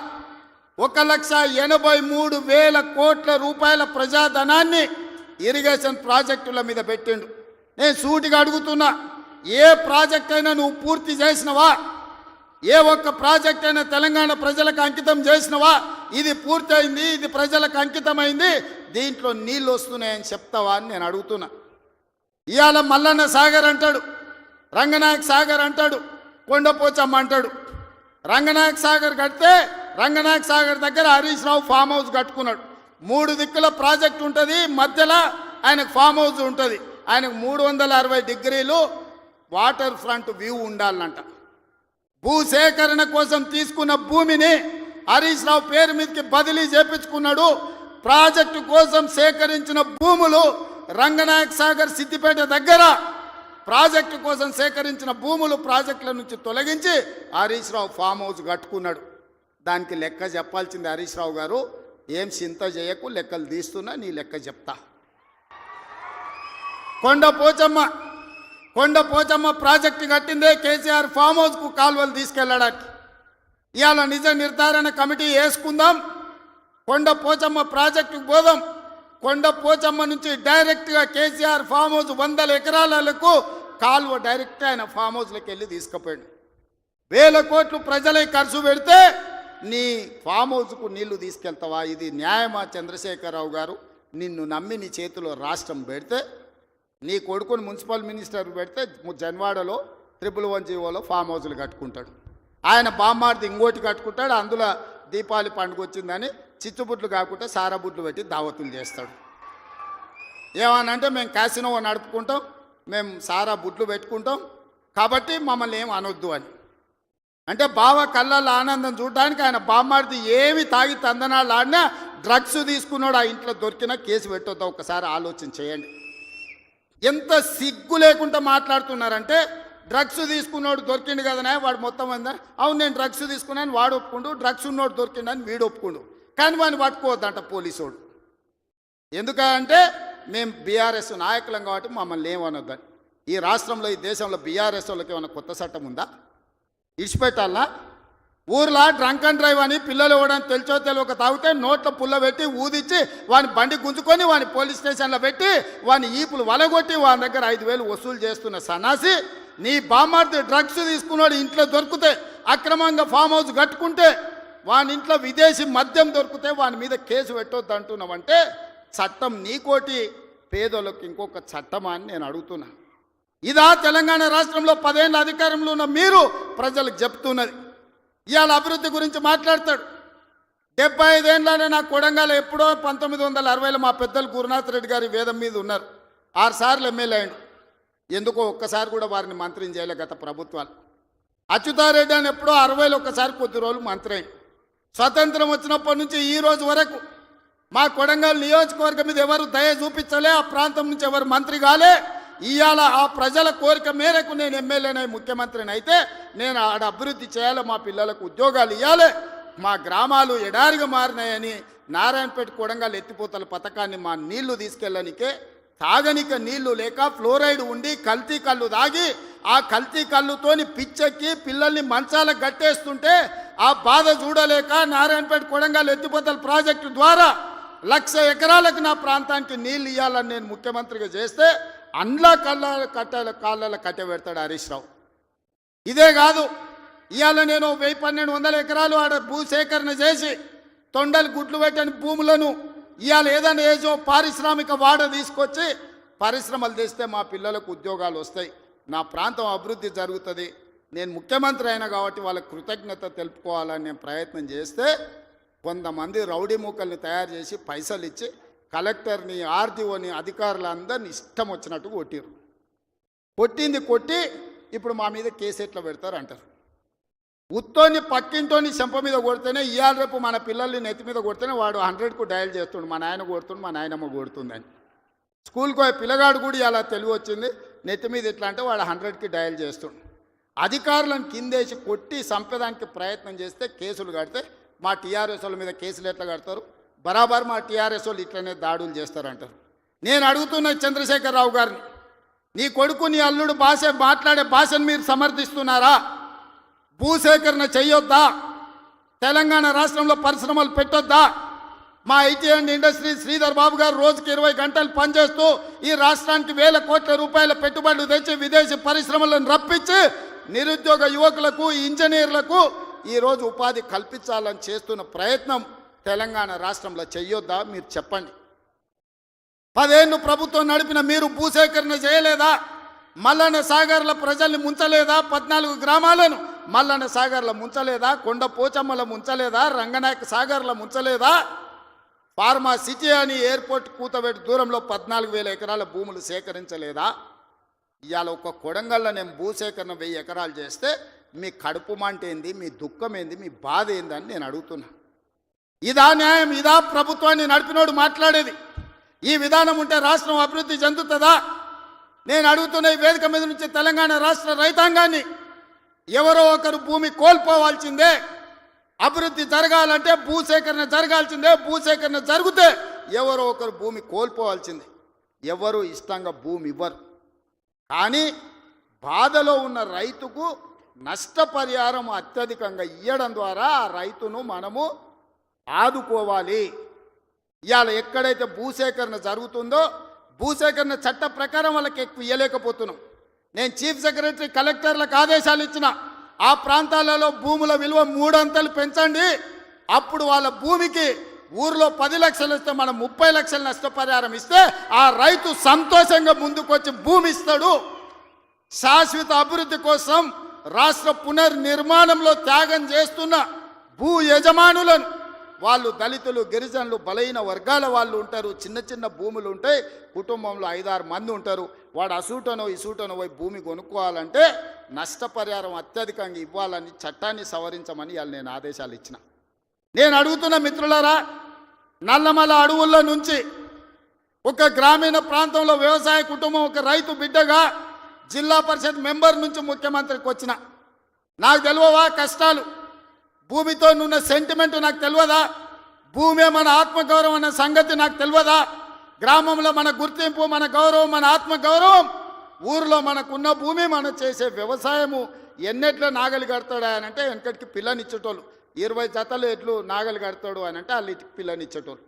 1,83,000 కోట్ల రూపాయల ప్రజాధనాన్ని ఇరిగేషన్ ప్రాజెక్టుల మీద పెట్టిండు. నేను సూటిగా అడుగుతున్నా, ఏ ప్రాజెక్ట్ అయినా నువ్వు పూర్తి చేసినవా? ఏ ఒక్క ప్రాజెక్ట్ అయినా తెలంగాణ ప్రజలకు అంకితం చేసినవా? ఇది పూర్తయింది, ఇది ప్రజలకు అంకితమైంది, దీంట్లో నీళ్ళు వస్తున్నాయని చెప్తావా అని నేను అడుగుతున్నా. ఇవాళ మల్లన్న సాగర్ అంటాడు, రంగనాయక సాగర్ అంటాడు, కొండపోచమ్మ అంటాడు. రంగనాయక సాగర్ కడితే రంగనాయక సాగర్ దగ్గర హరీష్ రావు ఫామ్ హౌస్ కట్టుకున్నాడు. 3 దిక్కుల ప్రాజెక్ట్ ఉంటుంది, మధ్యలో ఆయనకు ఫామ్ హౌస్ ఉంటుంది. ఆయనకు 360 డిగ్రీలు వాటర్ ఫ్రంట్ వ్యూ ఉండాలంట. భూసేకరణ కోసం తీసుకున్న భూమిని హరీష్ రావు పేరు మీదకి బదిలీ చేపించుకున్నాడు. ప్రాజెక్టు కోసం సేకరించిన భూములు రంగనాయక సాగర్, సిద్దిపేట దగ్గర ప్రాజెక్టు కోసం సేకరించిన భూములు ప్రాజెక్టుల నుంచి తొలగించి హరీష్ రావు ఫామ్ హౌస్ కట్టుకున్నాడు. దానికి లెక్క చెప్పాల్సింది హరీష్ రావు గారు. ఏం చింత చేయకు, లెక్కలు తీస్తున్నా, నీ లెక్క చెప్తా. కొండపోచమ్మ ప్రాజెక్టు కట్టిందే కేసీఆర్ ఫామ్ హౌస్కు కాలువలు తీసుకెళ్ళడానికి. ఇవాళ నిజ నిర్ధారణ కమిటీ వేసుకుందాం, కొండపోచమ్మ ప్రాజెక్టుకు పోదాం. కొండపోచమ్మ నుంచి డైరెక్ట్గా కేసీఆర్ ఫామ్ హౌస్ 100 ఎకరాలకు కాలువ డైరెక్ట్ ఆయన ఫామ్ హౌస్లోకి వెళ్ళి తీసుకుపోయాడు. 1,000 కోట్లు ప్రజలై ఖర్చు పెడితే నీ ఫామ్ హౌస్కు నీళ్లు తీసుకెళ్తావా? ఇది న్యాయమా చంద్రశేఖరరావు గారు? నిన్ను నమ్మి నీ చేతిలో రాష్ట్రం పెడితే నీ కొడుకుని మున్సిపల్ మినిస్టర్ పెడితే జన్వాడలో 111 జీవోలో ఫామ్ హౌస్లు కట్టుకుంటాడు. ఆయన బామ్మార్ది ఇంకోటి కట్టుకుంటాడు. అందులో దీపావళి పండుగ వచ్చిందని చిచ్చుబుట్లు కాకుండా సారాబుట్లు పెట్టి దావతులు చేస్తాడు. ఏమనంటే మేము క్యాసినో నడుపుకుంటాం, మేము సారా బుట్లు పెట్టుకుంటాం, కాబట్టి మమ్మల్ని ఏం అనొద్దు అని. అంటే బావ కళ్ళల్లో ఆనందం చూడడానికి ఆయన బామ్మార్ది ఏమి తాగి తందనాలు ఆడినా డ్రగ్స్ తీసుకున్నాడు ఆ ఇంట్లో దొరికినా కేసు పెట్టొద్దా ఒకసారి ఆలోచన చేయండి. ఎంత సిగ్గు లేకుండా మాట్లాడుతున్నారంటే డ్రగ్స్ తీసుకున్నాడు దొరికిండు కదనే వాడు మొత్తం అందా, అవును నేను డ్రగ్స్ తీసుకున్నాను వాడు ఒప్పుకుండు, డ్రగ్స్ ఉన్నోడు దొరికిండని వీడు ఒప్పుకుండు, కానీ వాడిని పట్టుకోవద్దంట పోలీసోడు. ఎందుకంటే మేము బీఆర్ఎస్ నాయకులం కాబట్టి మమ్మల్ని ఏమనొద్దని. ఈ రాష్ట్రంలో ఈ దేశంలో బీఆర్ఎస్ వాళ్ళకి ఏమైనా కొత్త చట్టం ఉందా? ఇడిచిపెట్టాలా? ఊర్లో డ్రంక్ అండ్ డ్రైవ్ అని పిల్లలు ఇవ్వడానికి తెలిసో తెలియక తాగితే నోట్లో పుల్ల పెట్టి ఊదిచ్చి వాని బండి గుంజుకొని వాని పోలీస్ స్టేషన్లో పెట్టి వాని ఈపులు వలగొట్టి వాని దగ్గర 5,000 వసూలు చేస్తున్న సన్నాసి నీ బామ్మార్ది డ్రగ్స్ తీసుకున్నాడు ఇంట్లో దొరికితే అక్రమంగా ఫామ్ హౌస్ కట్టుకుంటే వాని ఇంట్లో విదేశీ మద్యం దొరికితే వాని మీద కేసు పెట్టొద్దు అంటున్నావంటే చట్టం నీకోటి పేదోళ్ళకి ఇంకొక చట్టమా అని నేను అడుగుతున్నా. ఇదా తెలంగాణ రాష్ట్రంలో 10 ఏళ్ళ అధికారంలో ఉన్న మీరు ప్రజలకు చెప్తున్నది. ఇవాళ అభివృద్ధి గురించి మాట్లాడతాడు. 75 ఏళ్ళనే నా కొడంగల్ ఎప్పుడో 1960లో మా పెద్దలు గురునాథ్ రెడ్డి గారి వేదం మీద ఉన్నారు. 6 సార్లు ఎమ్మెల్యే అయ్యాడు. ఎందుకో ఒక్కసారి కూడా వారిని మంత్రిని చేయలే గత ప్రభుత్వాలు. అచ్యుతారెడ్డి అని ఎప్పుడో 60లో ఒక్కసారి కొద్ది రోజులు మంత్రి అయ్యాడు. స్వతంత్రం వచ్చినప్పటి నుంచి ఈ రోజు వరకు మా కొడంగల్ నియోజకవర్గం మీద ఎవరు దయ చూపించలే, ఆ ప్రాంతం నుంచి ఎవరు మంత్రి కాలే. ఇవాళ ఆ ప్రజల కోరిక మేరకు నేను ఎమ్మెల్యేనై ముఖ్యమంత్రిని అయితే నేను ఆడ అభివృద్ధి చేయాలి, మా పిల్లలకు ఉద్యోగాలు ఇవ్వాలి, మా గ్రామాలు ఎడారిగా మారినాయని నారాయణపేట కొడంగల్ ఎత్తిపోతల పథకాన్ని మా నీళ్లు తీసుకెళ్ళనికే తాగనిక నీళ్లు లేక ఫ్లోరైడ్ ఉండి కల్తీ కళ్ళు తాగి ఆ కల్తీ కళ్ళుతోని పిచ్చెక్కి పిల్లల్ని మంచాలకు గట్టేస్తుంటే ఆ బాధ చూడలేక నారాయణపేట కొడంగల్ ఎత్తిపోతల ప్రాజెక్టు ద్వారా 1,00,000 ఎకరాలకు నా ప్రాంతానికి నీళ్ళు ఇవ్వాలని నేను ముఖ్యమంత్రిగా చేస్తే అండ్లా కాళ్ళ కట్టబెడతాడు హరీష్ రావు. ఇదే కాదు, ఇవాళ నేను 1,100-1,200 ఎకరాలు ఆడ భూసేకరణ చేసి తొండలు గుడ్లు పెట్టని భూములను ఇవాళ ఏదైనా ఏజో పారిశ్రామిక వాడ తీసుకొచ్చి పరిశ్రమలు తెస్తే మా పిల్లలకు ఉద్యోగాలు వస్తాయి, నా ప్రాంతం అభివృద్ధి జరుగుతుంది. నేను ముఖ్యమంత్రి అయినా కాబట్టి వాళ్ళకి కృతజ్ఞత తెలుపుకోవాలని నేను ప్రయత్నం చేస్తే కొంతమంది రౌడీ మూకల్ని తయారు చేసి పైసలు ఇచ్చి కలెక్టర్ని ఆర్డీఓని అధికారులందరినీ ఇష్టం వచ్చినట్టు కొట్టిరు. కొట్టి ఇప్పుడు మా మీద కేసు ఎట్లా పెడతారు అంటారు. ఉత్తోని పక్కింటోని చెంప మీద కొడితేనే ఇవాళ రేపు మన పిల్లల్ని నెత్తి మీద కొడితేనే వాడు 100కు డయల్ చేస్తుండు, మా నాయన కొడుతుండు మా నాయనమ్మ కొడుతుందని. స్కూల్కి పోయే పిల్లగాడు కూడా ఇలా తెలివి వచ్చింది, నెత్తి మీద ఇట్లా అంటే వాడు 100కి డయల్ చేస్తుండు. అధికారులను కిందేసి కొట్టి చంపేదానికి ప్రయత్నం చేస్తే కేసులు కడితే మా టీఆర్ఎస్ వాళ్ళ మీద కేసులు ఎట్లా కడతారు? బరాబర్ మా టీఆర్ఎస్ వాళ్ళు ఇట్లనే దాడులు చేస్తారంటారు. నేను అడుగుతున్న చంద్రశేఖరరావు గారిని, నీ కొడుకు నీ అల్లుడు మాట్లాడే భాషను మీరు సమర్థిస్తున్నారా? భూసేకరణ చెయ్యొద్దా? తెలంగాణ రాష్ట్రంలో పరిశ్రమలు పెట్టొద్దా? మా IT and industry Sridhar Babu గారు రోజుకి 20 గంటలు పనిచేస్తూ ఈ రాష్ట్రానికి 1,000 కోట్ల రూపాయల పెట్టుబడులు తెచ్చి విదేశీ పరిశ్రమలను రప్పించి నిరుద్యోగ యువకులకు ఇంజనీర్లకు ఈరోజు ఉపాధి కల్పించాలని చేస్తున్న ప్రయత్నం తెలంగాణ రాష్ట్రంలో చెయ్యొద్దా? మీరు చెప్పండి. 10 ఏళ్ళు ప్రభుత్వం నడిపిన మీరు భూసేకరణ చేయలేదా? మల్లన్న సాగర్ల ప్రజల్ని ముంచలేదా? 14 గ్రామాలను మల్లన్న సాగర్ల ముంచలేదా? కొండ పోచమ్మల ముంచలేదా? రంగనాయక సాగర్ల ముంచలేదా? ఫార్మా సిటీ అని ఎయిర్పోర్ట్ కూతబెట్టి దూరంలో 14,000 ఎకరాల భూములు సేకరించలేదా? ఇవాళ ఒక కొడంగల్లో నేను భూసేకరణ 1000 ఎకరాలు చేస్తే మీ కడుపు మంట ఏంది, మీ దుఃఖం ఏంది, మీ బాధ ఏందని నేను అడుగుతున్నా. ఇదా న్యాయం? ఇదా ప్రభుత్వాన్ని నడిపినోడు మాట్లాడేది? ఈ విధానం ఉంటే రాష్ట్రం అభివృద్ధి చెందుతుందా? నేను అడుగుతున్న ఈ వేదిక మీద నుంచి తెలంగాణ రాష్ట్ర రైతాంగాన్ని, ఎవరో ఒకరు భూమి కోల్పోవాల్సిందే. అభివృద్ధి జరగాలంటే భూసేకరణ జరగాల్సిందే. భూసేకరణ జరిగితే ఎవరో ఒకరు భూమి కోల్పోవాల్సిందే. ఎవరు ఇష్టంగా భూమి ఇవ్వరు. కానీ బాధలో ఉన్న రైతుకు నష్టపరిహారం అత్యధికంగా ఇవ్వడం ద్వారా ఆ రైతును మనము ఆదుకోవాలి. ఇవాళ ఎక్కడైతే భూసేకరణ జరుగుతుందో భూసేకరణ చట్ట ప్రకారం వాళ్ళకి ఎక్కువ ఇవ్వలేకపోతున్నాం. నేను చీఫ్ సెక్రటరీ కలెక్టర్లకు ఆదేశాలు ఇచ్చిన, ఆ ప్రాంతాలలో భూముల విలువ 3 అంతలు పెంచండి, అప్పుడు వాళ్ళ భూమికి ఊర్లో 10 లక్షలు ఇస్తే మనం 30 లక్షల నష్టపరిహారం ఇస్తే ఆ రైతు సంతోషంగా ముందుకొచ్చి భూమి ఇస్తాడు. శాశ్వత అభివృద్ధి కోసం రాష్ట్ర పునర్నిర్మాణంలో త్యాగం చేస్తున్న భూ యజమానులను, వాళ్ళు దళితులు, గిరిజనులు, బలహీన వర్గాల వాళ్ళు ఉంటారు. చిన్న చిన్న భూములు ఉంటాయి, కుటుంబంలో 5-6 మంది ఉంటారు. వాడు అసూటనో ఇసూటనో పోయి భూమి కొనుక్కోవాలంటే నష్టపరిహారం అత్యధికంగా ఇవ్వాలని చట్టాన్ని సవరించమని వాళ్ళు నేను ఆదేశాలు ఇచ్చిన. నేను అడుగుతున్న మిత్రులారా, నల్లమల అడవుల్లో నుంచి ఒక గ్రామీణ ప్రాంతంలో వ్యవసాయ కుటుంబం, ఒక రైతు బిడ్డగా జిల్లా పరిషత్ మెంబర్ నుంచి ముఖ్యమంత్రికి వచ్చిన. నాకు తెలియవా కష్టాలు? భూమితో ఉన్న సెంటిమెంట్ నాకు తెలియదా? భూమే మన ఆత్మగౌరవం అనే సంగతి నాకు తెలియదా? గ్రామంలో మన గుర్తింపు, మన గౌరవం, మన ఆత్మగౌరవం, ఊరిలో మనకున్న భూమి, మనం చేసే వ్యవసాయము. ఎన్నెట్లో నాగలి కడతాడా అని అంటే వెనకటికి పిల్లనిచ్చేటోళ్ళు. 20 జతలు ఎట్లు నాగలి కడతాడు అని అంటే వాళ్ళు పిల్లనిచ్చేటోళ్ళు.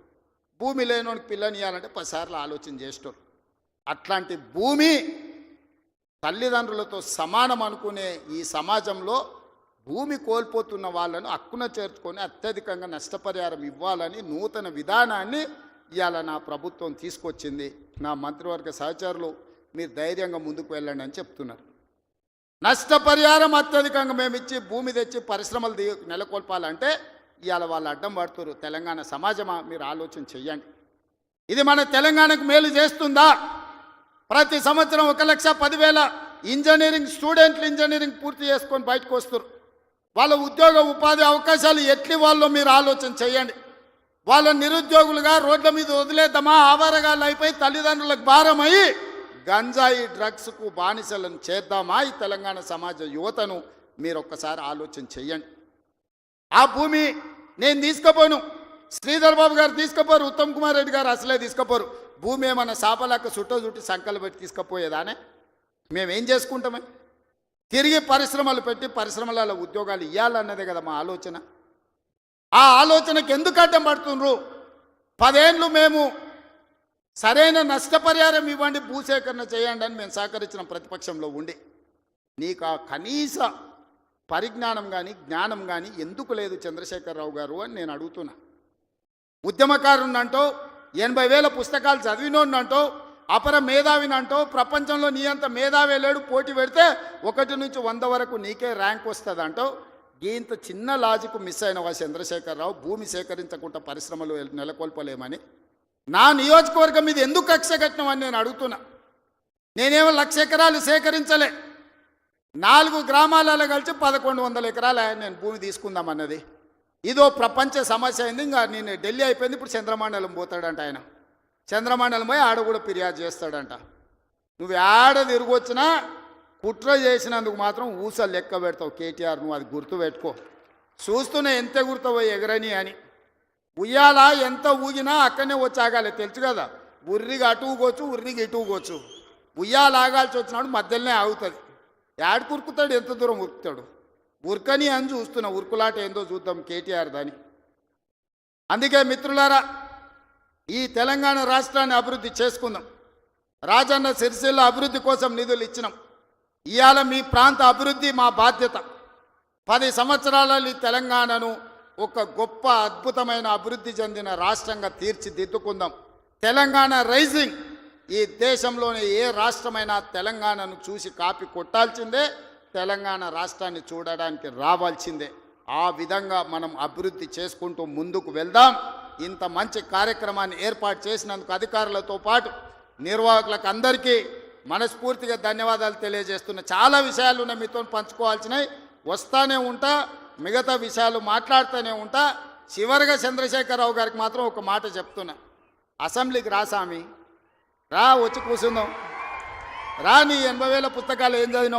భూమి లేనోనికి పిల్లని ఇవ్వాలంటే 10 సార్లు ఆలోచన చేసేటోళ్ళు. అట్లాంటి భూమి తల్లిదండ్రులతో సమానం అనుకునే ఈ సమాజంలో భూమి కోల్పోతున్న వాళ్ళను హక్కున చేర్చుకొని అత్యధికంగా నష్టపరిహారం ఇవ్వాలని నూతన విధానాన్ని ఇవాళ నా ప్రభుత్వం తీసుకొచ్చింది. నా మంత్రివర్గ సహచరులు మీరు ధైర్యంగా ముందుకు వెళ్ళండి అని చెప్తున్నారు. నష్టపరిహారం అత్యధికంగా మేము ఇచ్చి భూమి తెచ్చి పరిశ్రమలు నెలకొల్పాలంటే ఇవాళ వాళ్ళు అడ్డం పడుతున్నారు. తెలంగాణ సమాజమా, మీరు ఆలోచన చెయ్యండి. ఇది మన తెలంగాణకు మేలు చేస్తుందా? ప్రతి సంవత్సరం 1,10,000 ఇంజనీరింగ్ స్టూడెంట్లు ఇంజనీరింగ్ పూర్తి చేసుకొని బయటకు వస్తారు. వాళ్ళ ఉద్యోగ ఉపాధి అవకాశాలు ఎట్లి వాళ్ళో మీరు ఆలోచన చేయండి. వాళ్ళ నిరుద్యోగులుగా రోడ్ల మీద వదిలేద్దామా? ఆవారగాళ్ళు అయిపోయి తల్లిదండ్రులకు భారమయ్యి గంజాయి డ్రగ్స్కు బానిసలను చేద్దామా? ఈ తెలంగాణ సమాజ యువతను మీరు ఒక్కసారి ఆలోచన చెయ్యండి. ఆ భూమి నేను తీసుకుపోను, శ్రీధర్ బాబు గారు తీసుకుపోరు, ఉత్తమ్ కుమార్ రెడ్డి గారు అసలే తీసుకుపోరు. భూమి ఏమన్నా సాపలాక చుట్టి సంకలు పెట్టి తీసుకుపోయేదానే? మేమేం చేసుకుంటామే? తిరిగి పరిశ్రమలు పెట్టి పరిశ్రమలలో ఉద్యోగాలు ఇవ్వాలన్నదే కదా మా ఆలోచన. ఆ ఆలోచనకు ఎందుకు అడ్డం పడుతుండ్రు? 10 ఏళ్ళు మేము సరైన నష్టపరిహారం ఇవ్వండి, భూసేకరణ చేయండి అని మేము సహకరించిన ప్రతిపక్షంలో ఉండి నీకు ఆ కనీస పరిజ్ఞానం కానీ జ్ఞానం కానీ ఎందుకు లేదు చంద్రశేఖరరావు గారు అని నేను అడుగుతున్నా. ఉద్యమకారునంటో 80,000 పుస్తకాలు చదివినోన్నంటో అపర మేధావినంటో ప్రపంచంలో నీ అంత మేధావి లేడు, పోటీ పెడితే 1 నుంచి 100 వరకు నీకే ర్యాంక్ వస్తుంది అంటో ఇంత చిన్న లాజిక్ మిస్ అయినవా చంద్రశేఖరరావు? భూమి సేకరించకుండా పరిశ్రమలు నెలకొల్పలేమని నా నియోజకవర్గం మీద ఎందుకు కక్ష కట్టినవని నేను అడుగుతున్నా. నేనేమో 1,00,000 ఎకరాలు సేకరించలే, 4 గ్రామాలలో కలిసి 1,100 ఎకరాలు నేను భూమి తీసుకుందామన్నది. ఇదో ప్రపంచ సమస్య అయింది. ఇంకా నేను ఢిల్లీ అయిపోయింది, ఇప్పుడు చంద్రమండలం పోతాడంట ఆయన. చంద్రమండలం పోయి ఆడ కూడా ఫిర్యాదు చేస్తాడంట. నువ్వు ఆడ తిరిగి వచ్చినా కుట్ర చేసినందుకు మాత్రం ఊసలు లెక్క పెడతావు కేటీఆర్, నువ్వు అది గుర్తుపెట్టుకో. చూస్తూనే ఎంత గుర్తవో ఎగరని అని. ఉయ్యాల ఎంత ఊగినా అక్కడనే వచ్చి ఆగాలి, తెలుసు కదా. ఉర్రికి అటు ఊగొచ్చు, ఉర్రికి ఇటు ఊగొచ్చు. ఉయ్యాల ఆగాల్సి వచ్చినాడు మధ్యలోనే ఆగుతుంది. యాడ్ కురుకుతాడు, ఎంత దూరం ఉరుకుతాడు? ఉరకని అని చూస్తున్నా. ఉరుకులాట ఏందో చూద్దాం కేటీఆర్ దాని. అందుకే మిత్రులారా, ఈ తెలంగాణ రాష్ట్రాన్ని అభివృద్ధి చేసుకుందాం. రాజన్న సిరిసిల్ల అభివృద్ధి కోసం నిధులు ఇచ్చినాం. ఇవాళ మీ ప్రాంత అభివృద్ధి మా బాధ్యత. 10 సంవత్సరాలలో ఈ తెలంగాణను ఒక గొప్ప అద్భుతమైన అభివృద్ధి చెందిన రాష్ట్రంగా తీర్చిదిద్దుకుందాం. తెలంగాణ రైజింగ్. ఈ దేశంలోని ఏ రాష్ట్రమైనా తెలంగాణను చూసి కాపీ కొట్టాల్సిందే, తెలంగాణ రాష్ట్రాన్ని చూడడానికి రావాల్సిందే. ఆ విధంగా మనం అభివృద్ధి చేసుకుంటూ ముందుకు వెళ్దాం. ఇంత మంచి కార్యక్రమాన్ని ఏర్పాటు చేసినందుకు అధికారులతో పాటు నిర్వాహకులకు అందరికీ మనస్ఫూర్తిగా ధన్యవాదాలు తెలియజేస్తున్నా. చాలా విషయాలు ఉన్నాయి మీతో పంచుకోవాల్సినవి, వస్తానే ఉంటా, మిగతా విషయాలు మాట్లాడుతూనే ఉంటా. చివరిగా చంద్రశేఖరరావు గారికి మాత్రం ఒక మాట చెప్తున్నా. అసెంబ్లీకి రా సామి, రా, వచ్చి కూర్చుందాం. రా, నీ 80,000 పుస్తకాలు ఏం చదివినావు